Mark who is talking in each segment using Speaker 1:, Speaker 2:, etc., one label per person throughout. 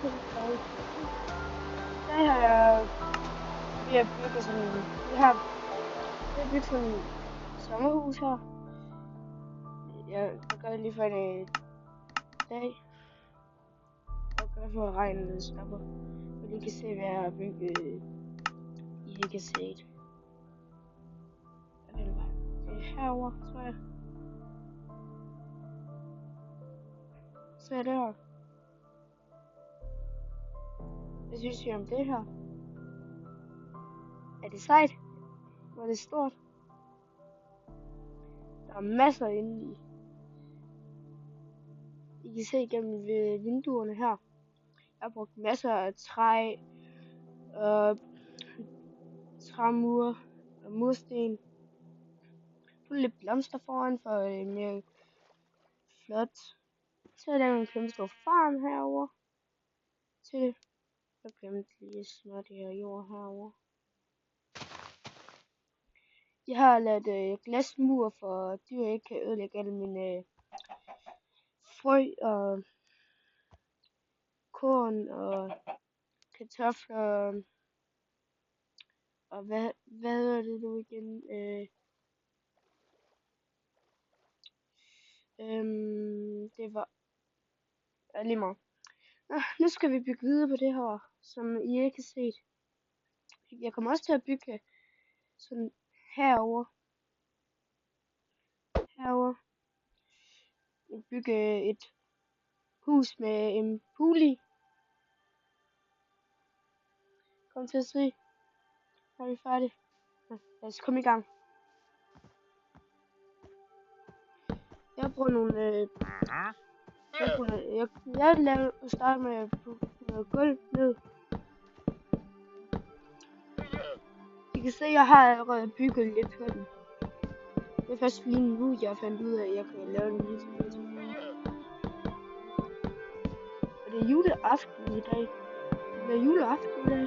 Speaker 1: velkommen tilbage. I dag har jeg ved at bygge sådan et sommerhus her. Jeg gør det lige for en dag. Og gør for at regnen stopper. Og I kan se, hvad jeg har bygget. I ikke kan se det. Det er herovre, tror jeg. Så er det her. Hvad synes I om det her? Er det sejt? Hvor er det stort? Der er masser inde i. I kan se gennem vinduerne her. Jeg har brugt masser af træ, træmure og mursten. Nu lidt blomster foran for mere flot. Så er der en kæmpe stor farm herovre. Til jeg glemte lige at smøre det her jord herovre. Jeg har lavet glasmur, for dyr ikke kan ødelægge alle mine frø og korn og kartofler og hvad er det nu igen? Det var lige meget. Nu skal vi bygge videre på det her, som I ikke har set. Jeg kommer også til at bygge sådan herover. Bygge et hus med en pool i. Kom til at se. Er vi færdige? Lad os komme i gang. Jeg bruger nogle jeg starter med at putte noget gulv ned. I kan se, at jeg har allerede bygget lidt på den. Det er først lige nu, jeg fandt ud af, at jeg kan lave den lidt. Og det er juleaften i dag. Det er juleaften i dag.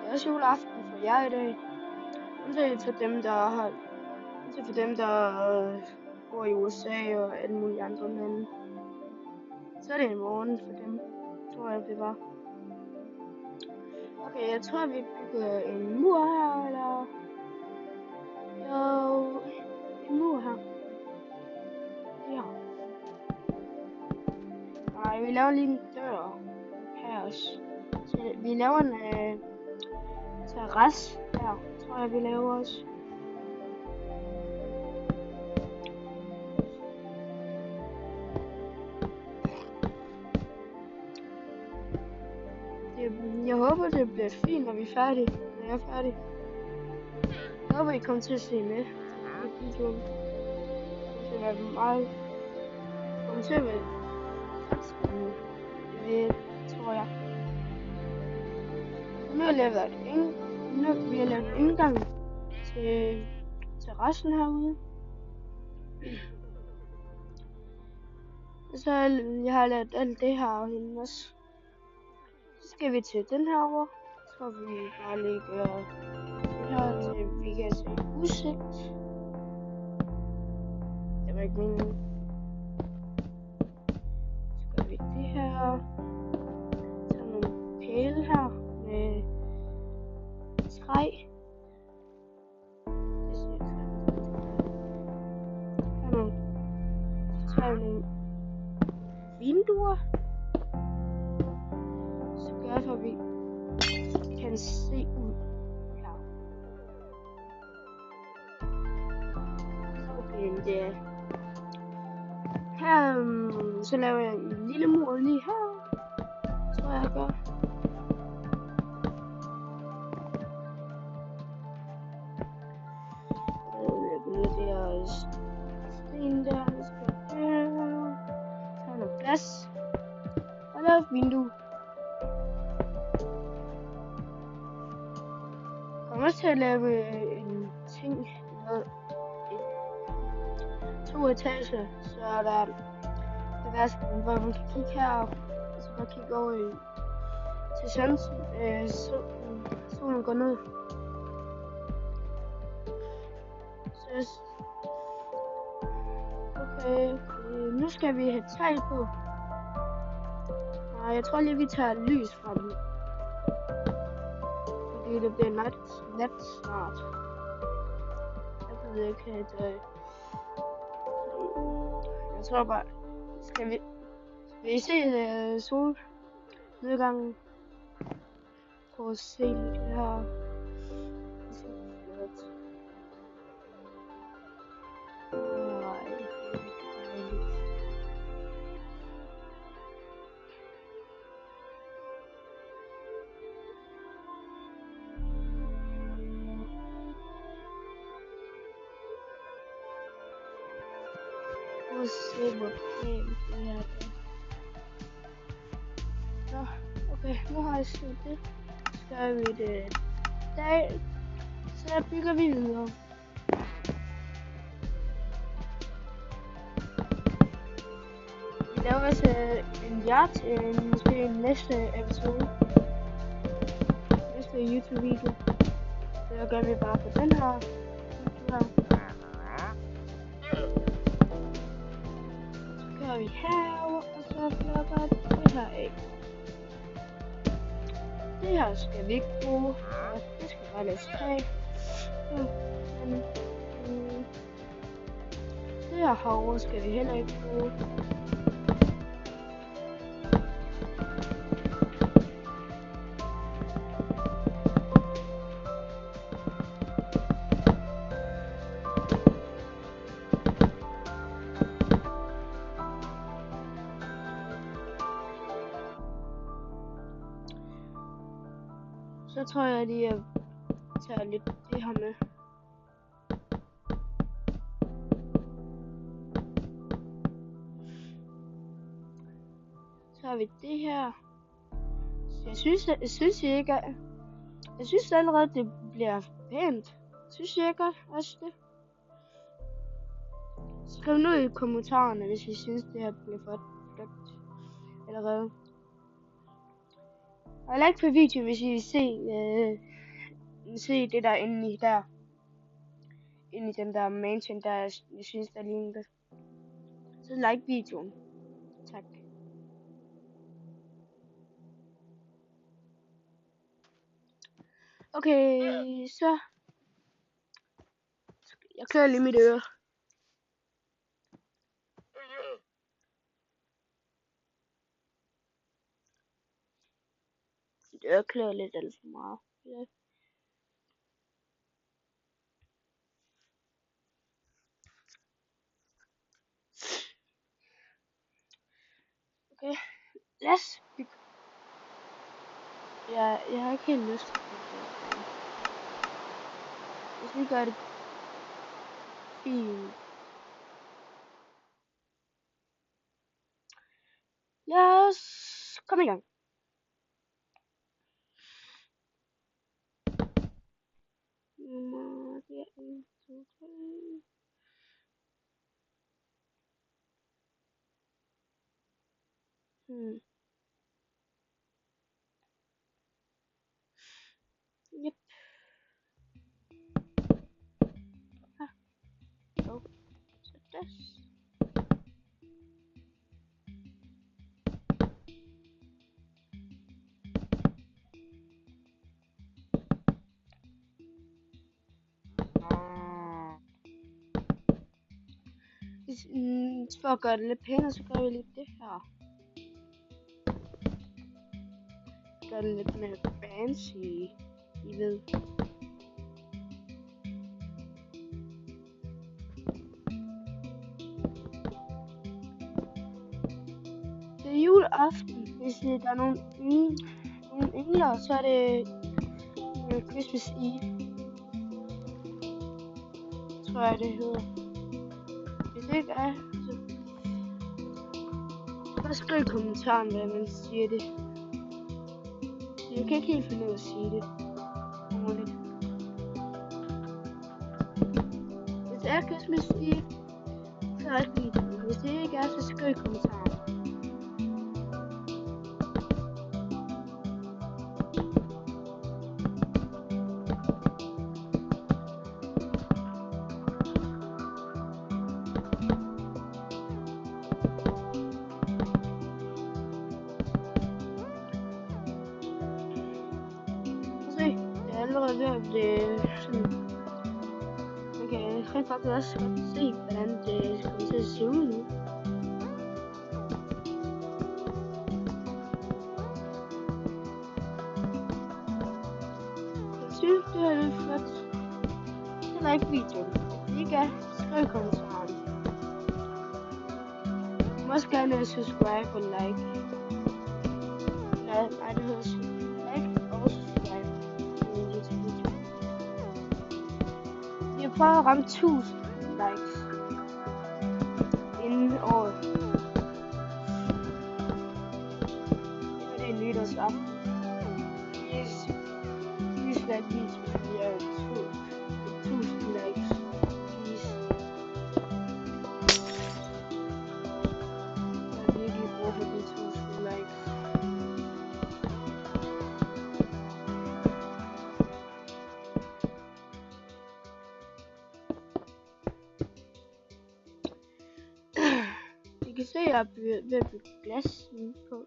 Speaker 1: Det er også juleaften for jer i dag. Undtagen for dem, der bor i USA og alle mulige andre lande. Så er det i morgen for dem, tror jeg det var. Okay, jeg tror vi bygger en mur her, eller... Jo, en mur her. Ja. Nej, vi laver lige en dør her også. Så vi laver en terrasse her, tror jeg vi laver også. Jeg håber, det bliver fint, når vi er færdige. Når jeg er færdig. Jeg håber, I kommer til at se med. Det kommer til at være meget... Det kommer til at være ret spændende. Det tror jeg. Nu har vi lavet indgang til terrassen herude. Så jeg har lavet alt det her herinde også. Så skal vi til den her over. Så vi bare lægge det her til, vi kan se udsigt. Det var ikke meningen. Så gør vi det her. Så nogle pæle her med træ. Det ser her nogle vinduer. Så gør jeg, for vi kan se ud her. Okay, det er her, så laver jeg en lille mur lige her, tror jeg gør. Jeg begynder det her sten der, der skal her. Så er der plads. Og der er et vindue. Jeg kommer også til at lave en ting, to etager, så er der vasken, hvor man kan kigge herop, og så bare kigge over til solen går ned. Så okay, nu skal vi have tag på. Nej, jeg tror lige, vi tager lys fra dem. Fordi det bliver nat snart. Jeg ved ikke helt... Jeg tror bare... Skal vi se solnedgangen? Prøv at se det her. Prøv at se, hvor pænt det her er. Nå, okay, nu har jeg set det. Så er vi det dag. Så bygger vi videre. Vi laver også en jagt, måske en næste episode. Næste YouTube-video. Så gør vi bare på den her. Så kører vi herover, og så plukker det her af. Det her skal vi ikke bruge. Det skal bare lade tage. Det her herovre skal vi heller ikke bruge. Så tror jeg lige, at jeg tager lidt det her med. Så har vi det her. Så jeg synes allerede, det bliver pænt. Synes jeg ikke også det? Skriv nu i kommentarerne, hvis I synes, det her bliver flot allerede. Og like på videoen, hvis I vil se det der inde i der. Inde i den der mansion, der jeg synes, der ligner det. Så like videoen. Tak. Okay, så. Jeg klør lige mit øre. Mit øre klør lidt alt for meget. Ja. Okay, lad os bygge. Jeg har ikke helt lyst til det. Hvis vi gør det fint. Lad os komme i gang. Det er 1, 2, 3. Yep. Oh, så das. For at gøre det lidt pænere, så gør vi lidt det her. Gør det lidt mere fancy, I ved. Det er juleaften. Hvis der er nogle engler, så er det Christmas Eve. Tror jeg, det hedder. Hvis det ikke er, så bare skriv i kommentaren, hvad man siger det. Jeg kan ikke helt finde ud af at sige det. Hvis det er Christmas Eve, så er det ikke. Hvis det ikke er, så skriv i kommentaren. er ved at blive sådan... Man kan rent faktisk også godt se, hvordan det kommer til at se ud nu. Jeg synes, det er lidt flot. Det like videoen. Hvis I ikke er, skriv i kommentaren. Du må også gerne subscribe og like. Nej, det hedder like og subscribe. Vi har prøvet at ramme 1000 likes inden året. Det er nytårsaften. Please like this video to 1000 likes. Please. Jeg har virkelig brug for de 1000 likes. I kan se, at jeg er ved at bygge glas på.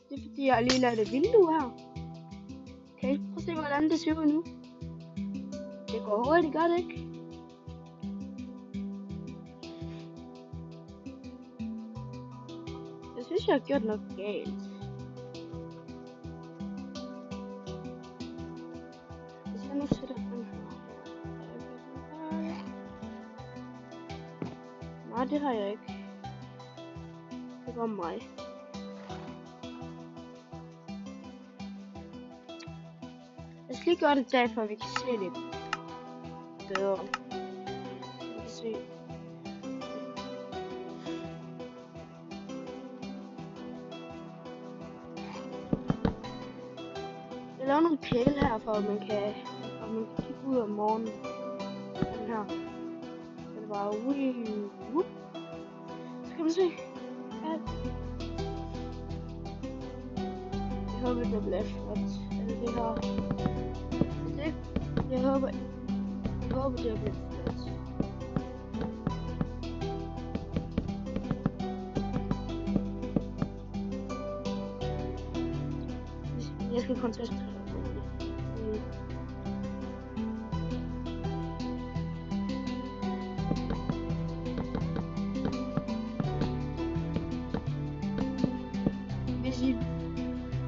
Speaker 1: Det er fordi, jeg har lige lavet et vindue her. Kan I prøve at se, hvordan det ser ud nu? Det går hurtigt, gør det ikke? Jeg synes, jeg har gjort noget galt. Hvis jeg nu sætter den her. Nej, det har jeg ikke. Det var mig. Jeg skal lige gøre det der, for vi kan se det bedre. Vi kan se. Jeg laver nogle pæle her, for at man kan kigge ud om morgenen. Den her. Så det var whoop. Skal man se? Ja. Jeg håber, det bliver flot. Det her. Det. Jeg håber, det bliver flot. Jeg skal koncentrere mig.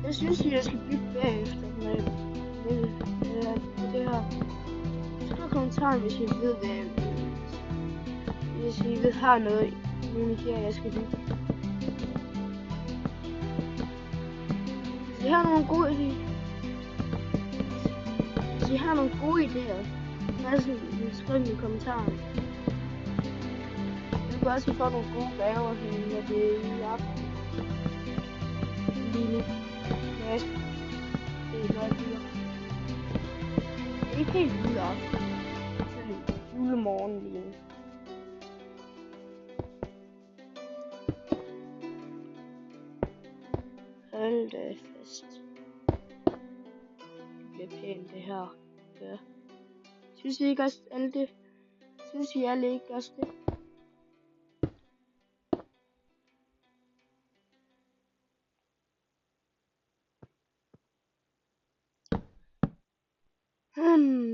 Speaker 1: Jeg synes, jeg skal bygge bagefter med det her. Skriv i kommentaren, hvis I ved det. Hvis I ved har noget nogle idéer, jeg skal bygge. Hvis I har nogle gode idéer. Hvis I har nogle gode idéer, så skriv i kommentaren. Jeg kan også få nogle gode gaver, når det er i aften. Lige nu. Det er noget dyr. Det er ikke helt juleaften. Sådan julemorgen lige nu. Hold da fast. Det bliver pænt det her. Ja. Synes I ikke også alle det? Synes I alle ikke også det?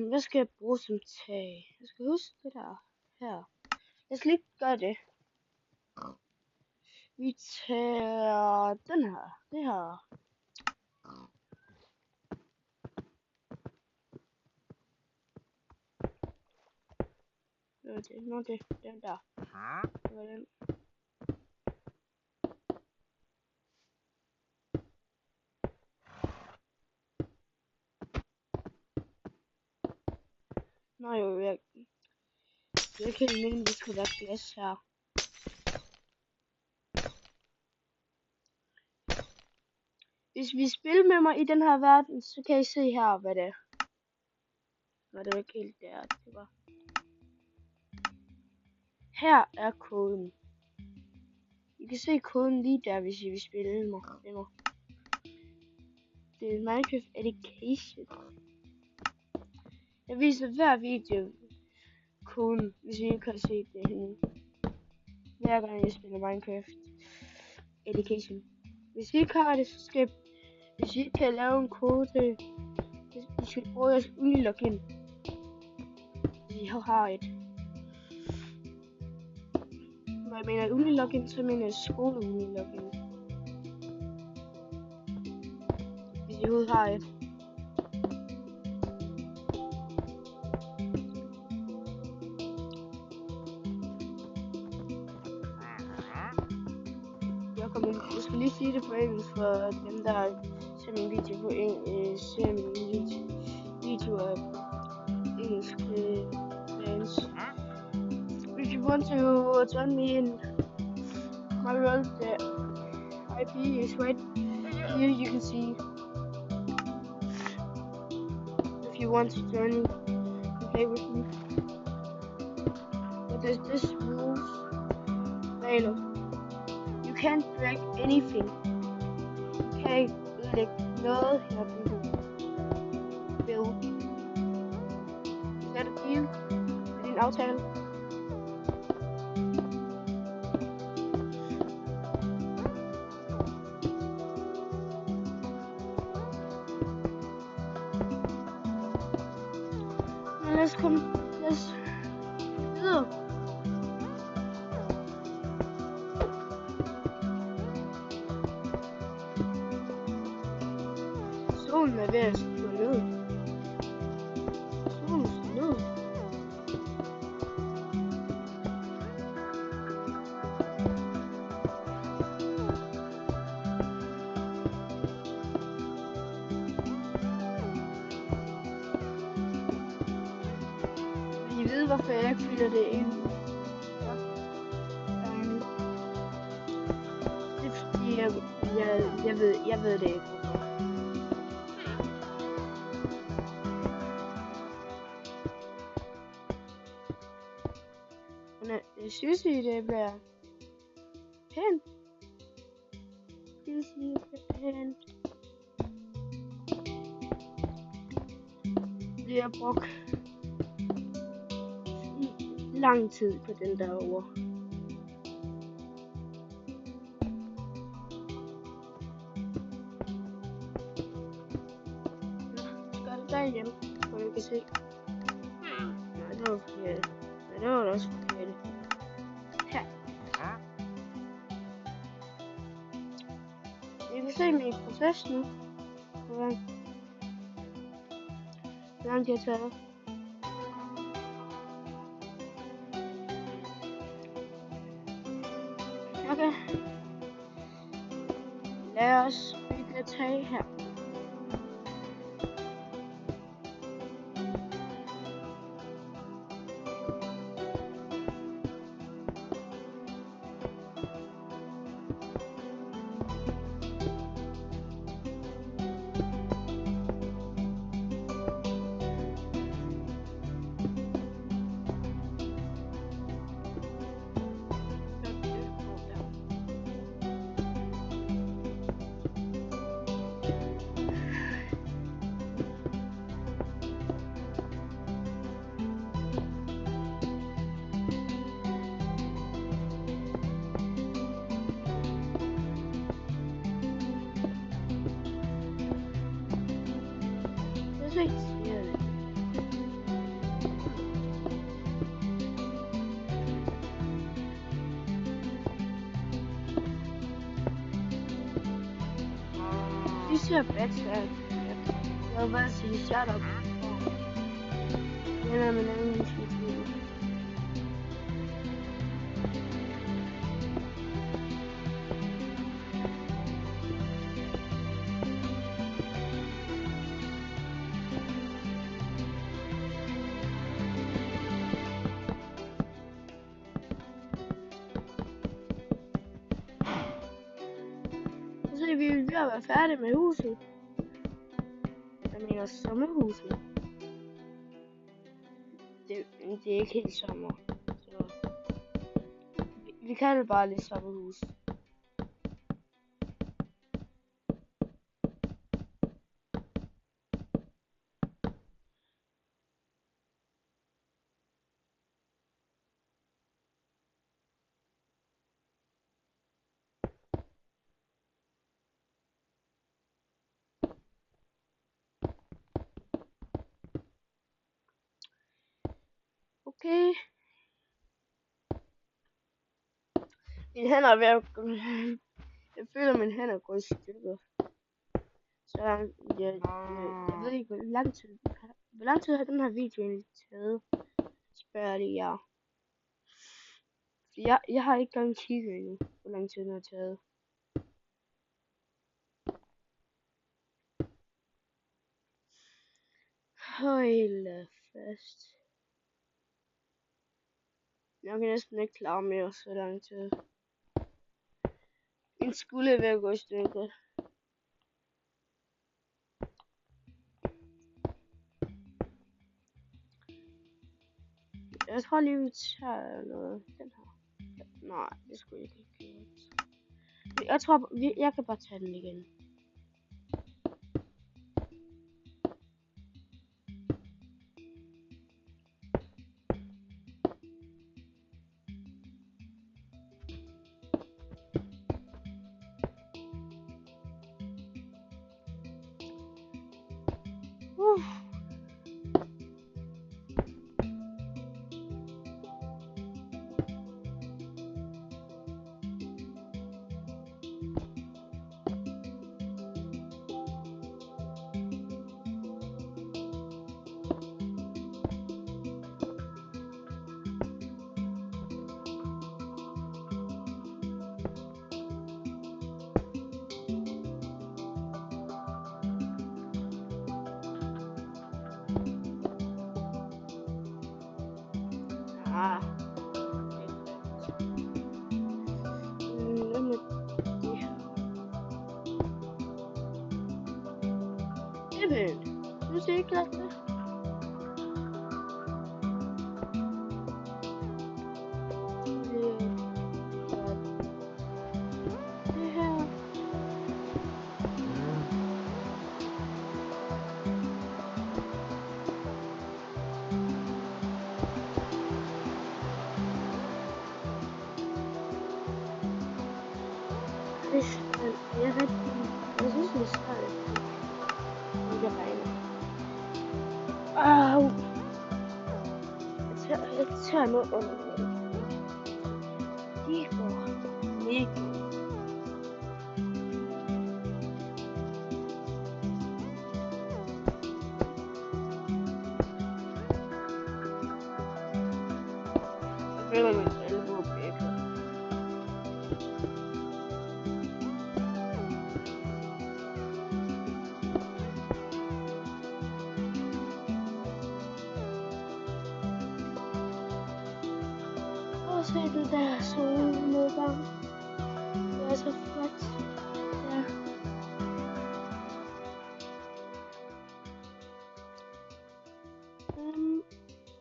Speaker 1: Hvad skal jeg bruge som tag? Jeg skal huske det der her. Jeg skal lige gøre det. Vi tager den her. Det her. Nu er det. Den der. Det var den. Nå jo, jeg kan ikke mene, at det skulle være glas her. Hvis vi spiller med mig i den her verden, så kan I se her, hvad det er. Nå, det var ikke helt der, det var. Her er koden. I kan se koden lige der, hvis I vil spille med mig. Det er Minecraft Education. Jeg viser hver video koden, hvis I ikke har set det henne. Hver gang jeg spiller Minecraft Education. Hvis I ikke har det, så skal hvis I kan lave en kode, hvis I skal bruge jeres Uni-login. Hvis I har et. Når jeg mener Uni-login, så mener jeg skole-Uni-login. Hvis I overhovedet har et. Jeg skal lige sige det på engelsk for dem, der ser min video på ser min videoer på engelsk fans. If you want to join me in my world, the IP is right here. You can see. If you want to join me and play with me, but there's this rules. Regler. You can't break anything. You can't ødelægge noget her på build. Is that a deal? Er det en aftale? Lad os videre. Solen er ved at stå ned. Solen står ned. I ved hvorfor jeg ikke fylder det ind. Det er fordi jeg ved det ikke. Jeg synes det bliver pænt. Jeg synes det bliver pænt. Vi har brugt lang tid på den derovre. Skal det der igen, hvor jeg kan se. Nej, det var forkert. Nej, det var også forkert. Her. Jeg kan se min proces nu. Hvor langt jeg tager. Okay. Lad os bygge et tag her. Vi ser bedre. Jeg vil bare sige shut up. Jeg er med en anden video. Så vi vil ved at være færdige med huset. Jeg mener sommerhuset. Det er ikke helt sommer. Så vi kan det bare lidt sommerhus. Okay. Mine hænder er ved at gå... Jeg føler, at mine hænder går i stykker. Så jeg ved ikke, hvor lang tid har den her video egentlig taget? Spørger lige jer. Jeg har ikke engang kigget endnu, hvor lang tid den har taget. Hold fast. Jeg kan næsten ikke klare mere så lang tid. Min skulder er ved at gå i stykker. Jeg tror lige, vi tager noget. Den her. Nej, det skulle jeg ikke have gjort. Jeg tror, jeg kan bare tage den igen. Ah. Hvad med det her? Det er pænt. Synes I ikke glat det? Det her. Jeg synes, det er svært. Det regner. Au! Jeg tager noget under det. Det går mega. Jeg føler min alvor bækker. Se den der solnedgang. Det er så flot. Ja.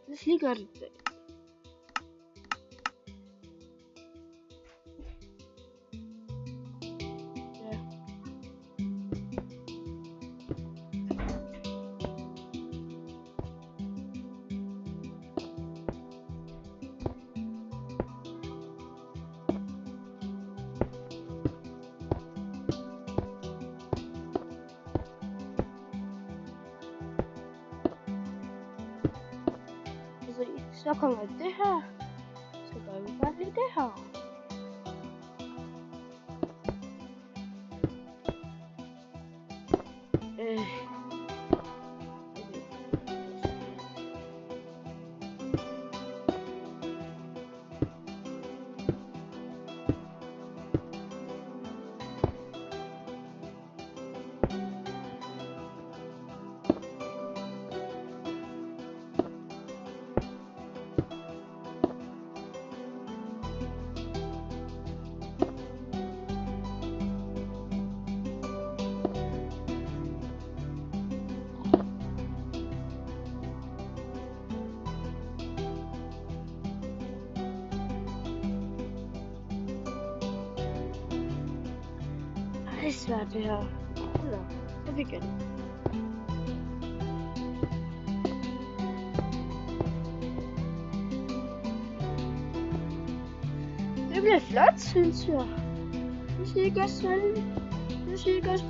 Speaker 1: Lad os lige gøre det. Ja. Så kommer det her. Så gør vi bare lige det her. Det er svært det her. Hold op. Så fik jeg det. Det bliver flot, synes jeg. Det siger ikke også selv. Det siger ikke også.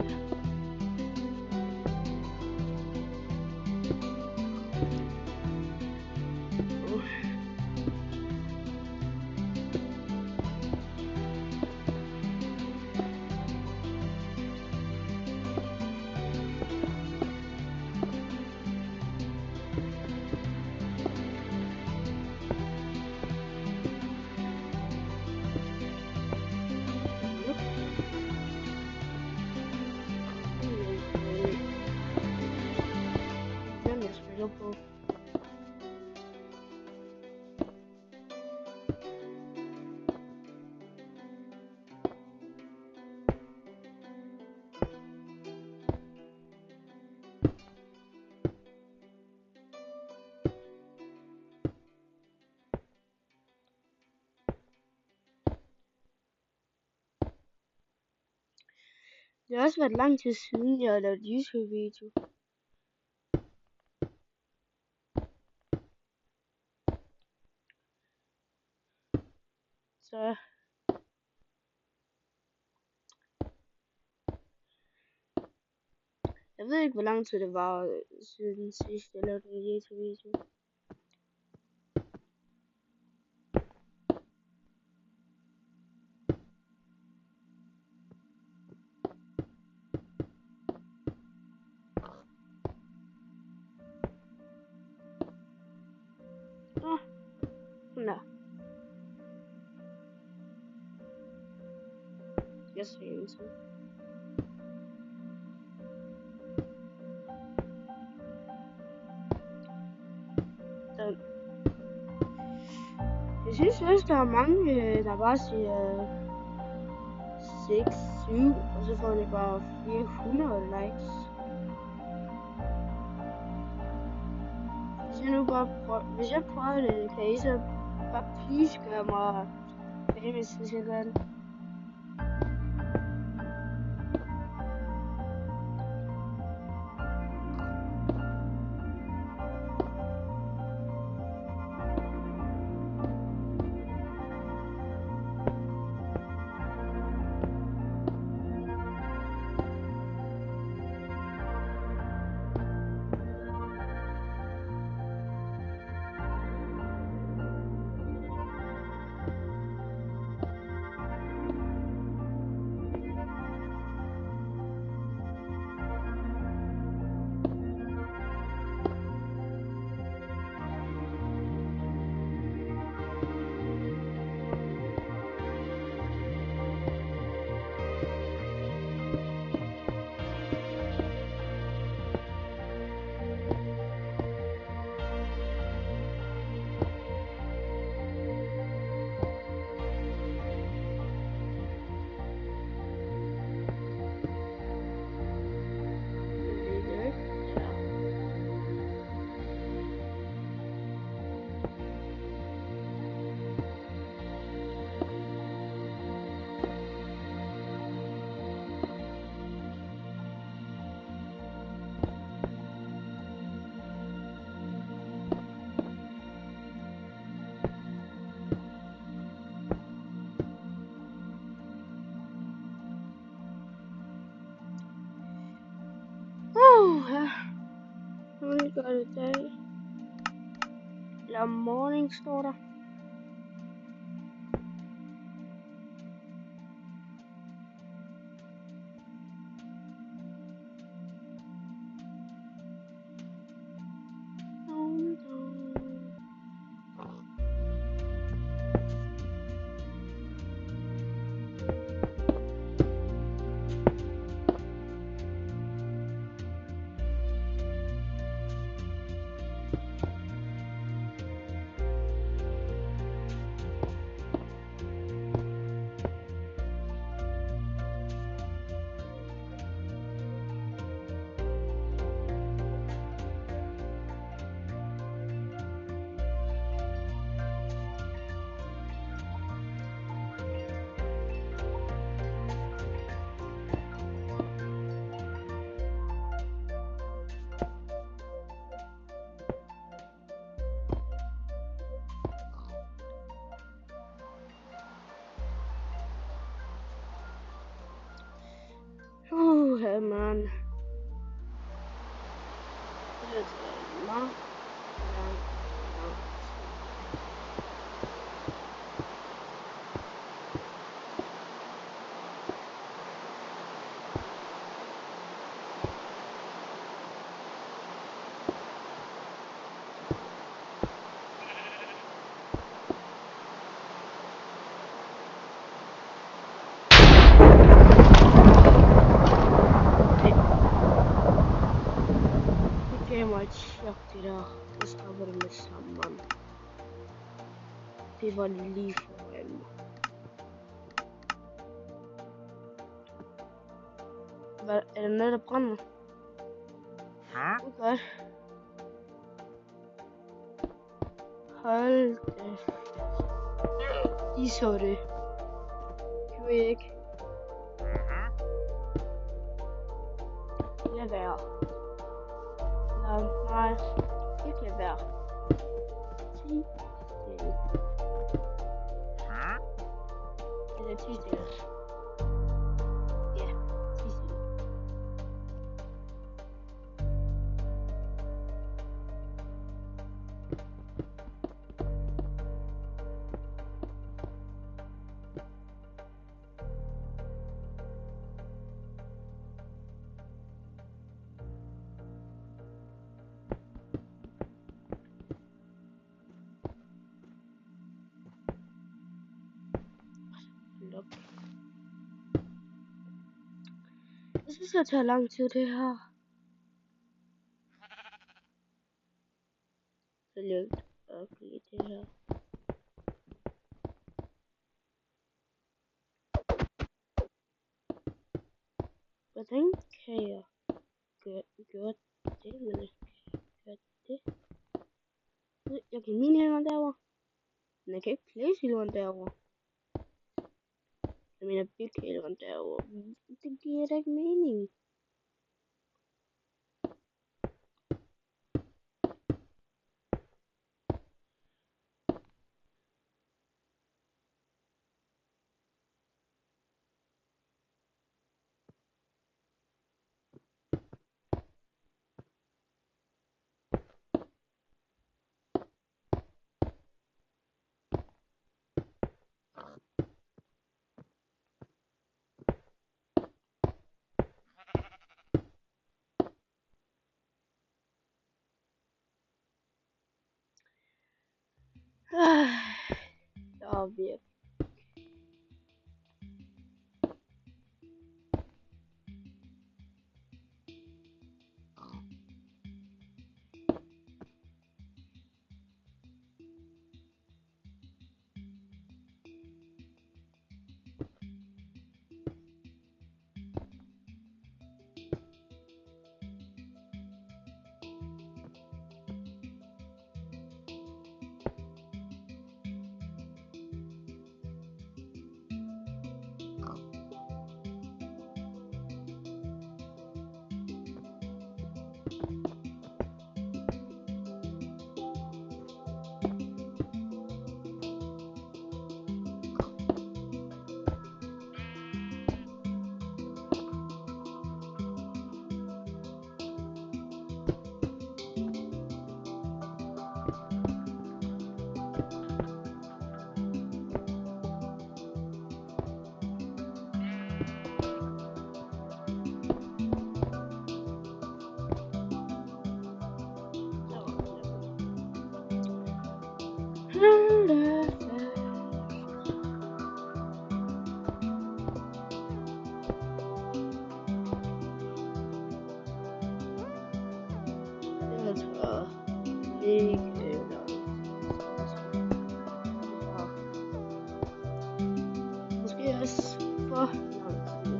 Speaker 1: Det har også været lang tid siden, jeg har lavet YouTube-video. Så jeg ved ikke, hvor lang tid det var siden sidst, jeg lavede en YouTube-video. Nå. Jeg ser en til. Jeg synes også, der er mange, der bare siger 6, 7, og så får de bare 400 likes. Hvis jeg prøver det, kan I så bare please gøre mig famous, hvis jeg gør det. Nu gør det dag. Eller morning står der. Man. Det er meget. Chok det der. Jeg stopper det med sammen. Det var lige foran mig. Hvad, er der noget, der brænder? Ja. Det er godt. Hold det. I så det. Kan vi ikke? lade være. Eller nej, ikke lade være. 10 stille. Eller 10 stille. Ja, 10 stille. Blok. Jeg synes, det tager lang tid, det her. Så lidt okay, det her. Hvordan kan jeg gøre det, men jeg kan gøre det? Jeg kan mine derovre, men jeg kan ikke place hele derovre. Jeg mener big hele derovre. Det giver da ikke mening. Jeg virkelig. Måske også for lang tid.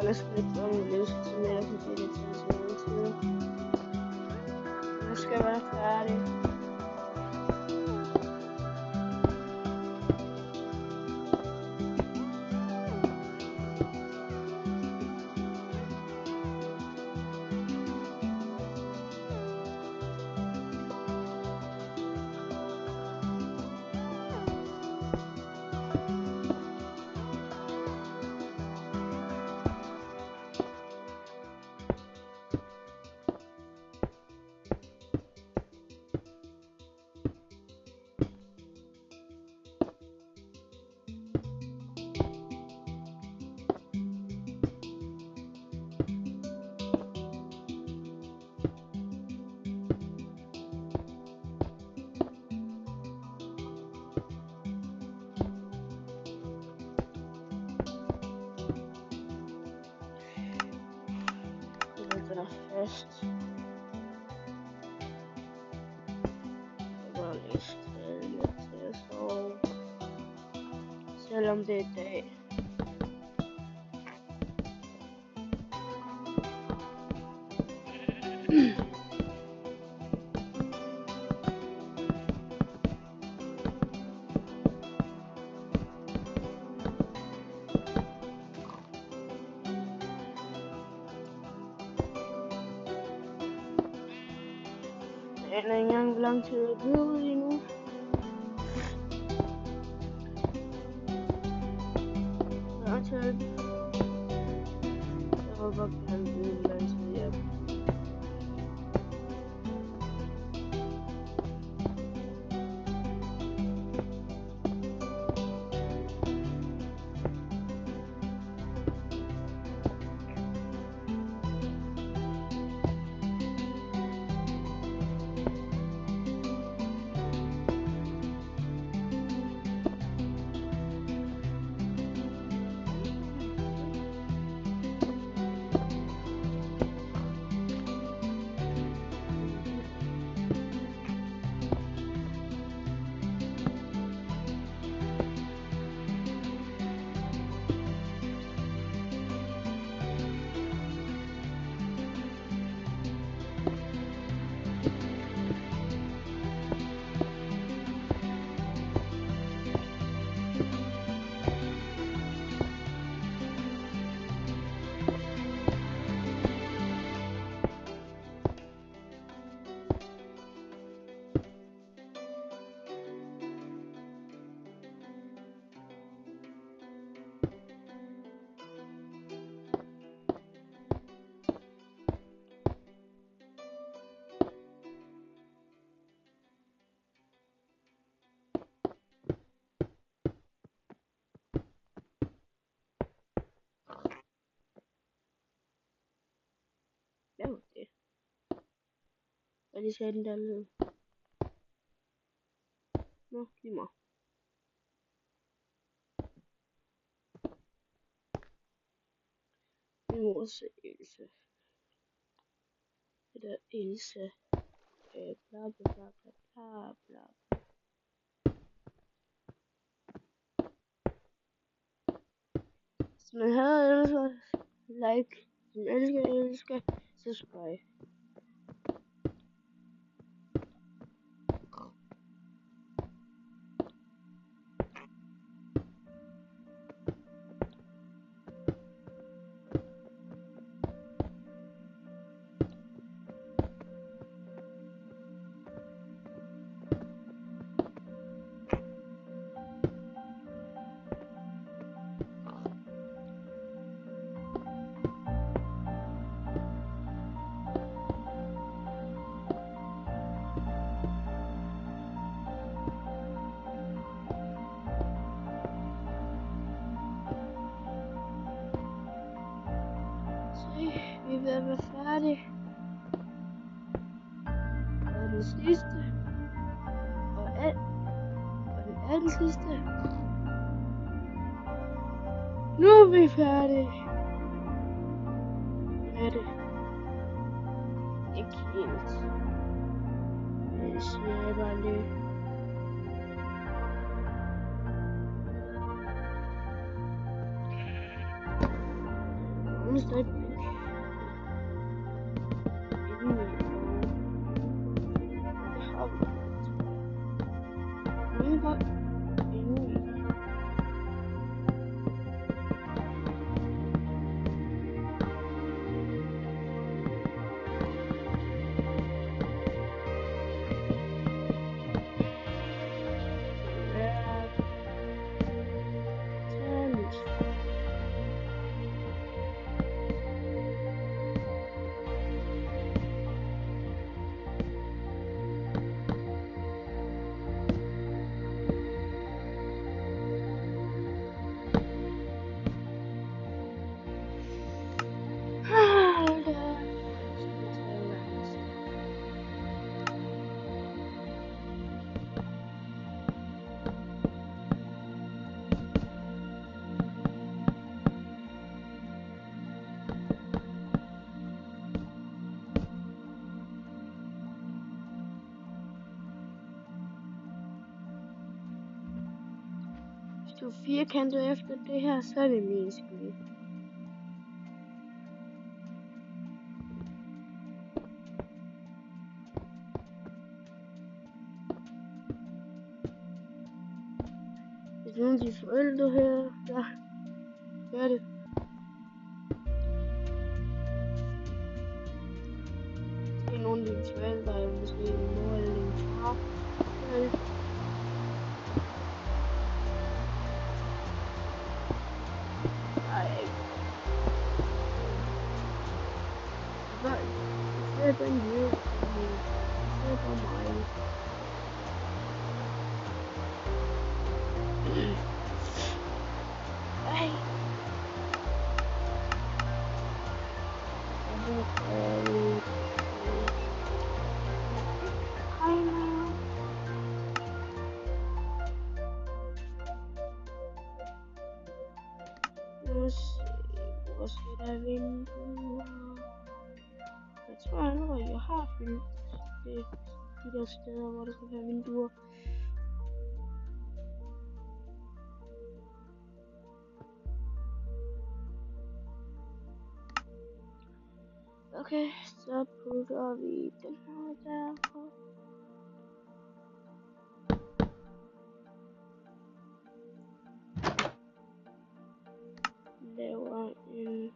Speaker 1: Alles mit löst zu mehr für die Lizenzen. Das kann man fertig. Fest. Aber nicht jetzt so. selvom det er dag. Jeg aner ikke engang, hvor lang tid jeg er blevet lige nu. Jeg håber, at han ved, hvor lang tid jeg er. Hvad var det? Og de sagde den der lyd. Nå, lige meget. Min mors Ilse. Det der Ilse. Bla bla bla bla bla bla. Hvis man havde elsket, like, elsker, subscribe. Vi er ved at være færdige. Og den sidste. Og den anden sidste. Nu er vi færdige. Er det? Ikke helt. Det siger jeg bare lige. Nu er stadig bygge. du firkanter efter det her, så er det min skyld. Hvis nogle af de forældre her, der gør det. Det er nogle af dine forældre, eller måske din mor eller din far. Gør det. Nej. Det er bare en jød. Det er bare mig. Ej. Hvor skal der vinduer? Jeg tror allerede, jeg har fyldt det, de der steder, hvor der skal være vinduer. Okay, så putter vi den her derfor. Laver en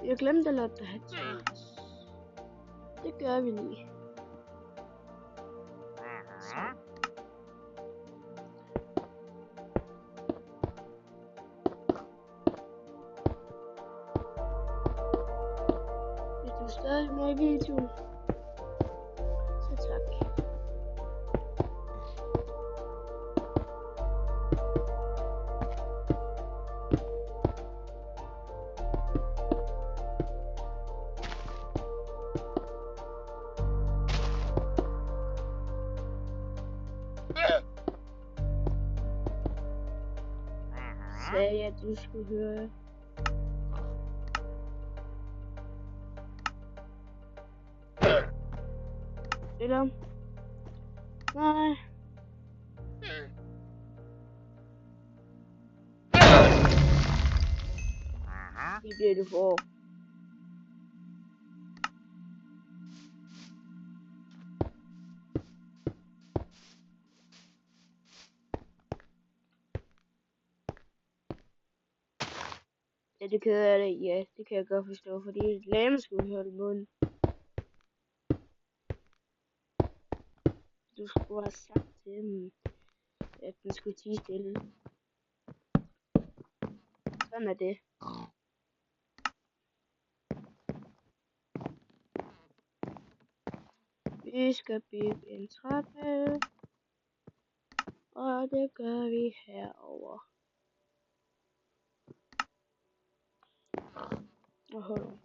Speaker 1: jeg glemte at lade det have træs. Det gør vi lige. Så. Hvis du er stadig med i videoen, så tak. Sagde jeg, at du skulle høre. Eller? Nej. Det bliver du for. Ja, det keder jeg det. Ja, det kan jeg godt forstå, fordi lame skulle høre det i munden. Du skulle have sagt til dem, at den skulle tie stille. Sådan er det. Vi skal bygge en trappe, og det gør vi herover. Og hold on.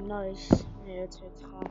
Speaker 1: nøjes med at tage træ.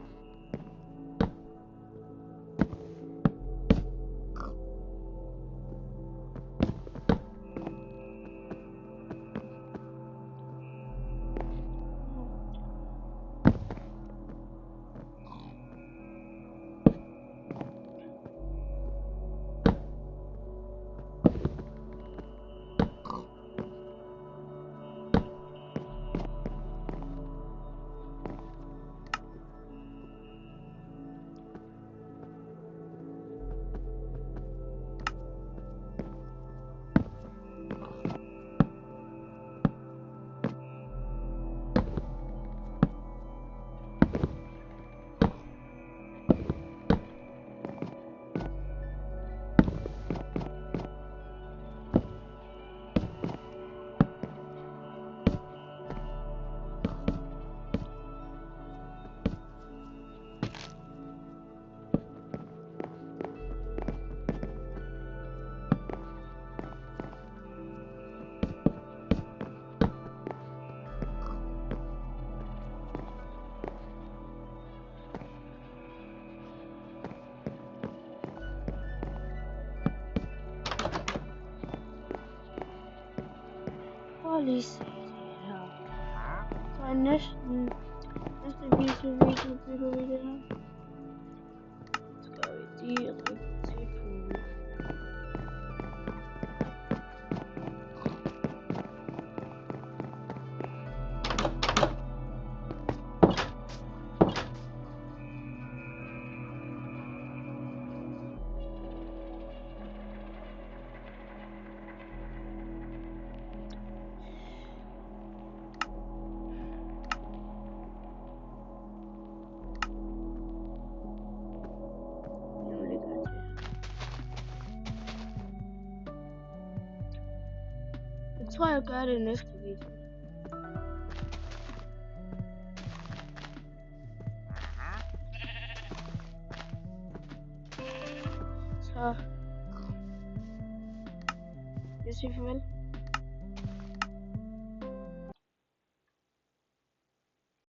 Speaker 1: Prøv lige at se det her. Så er næste video bygger vi det her. Så går vi direkte til pool. Jeg tror, jeg gør det i næste video. Så jeg siger farvel.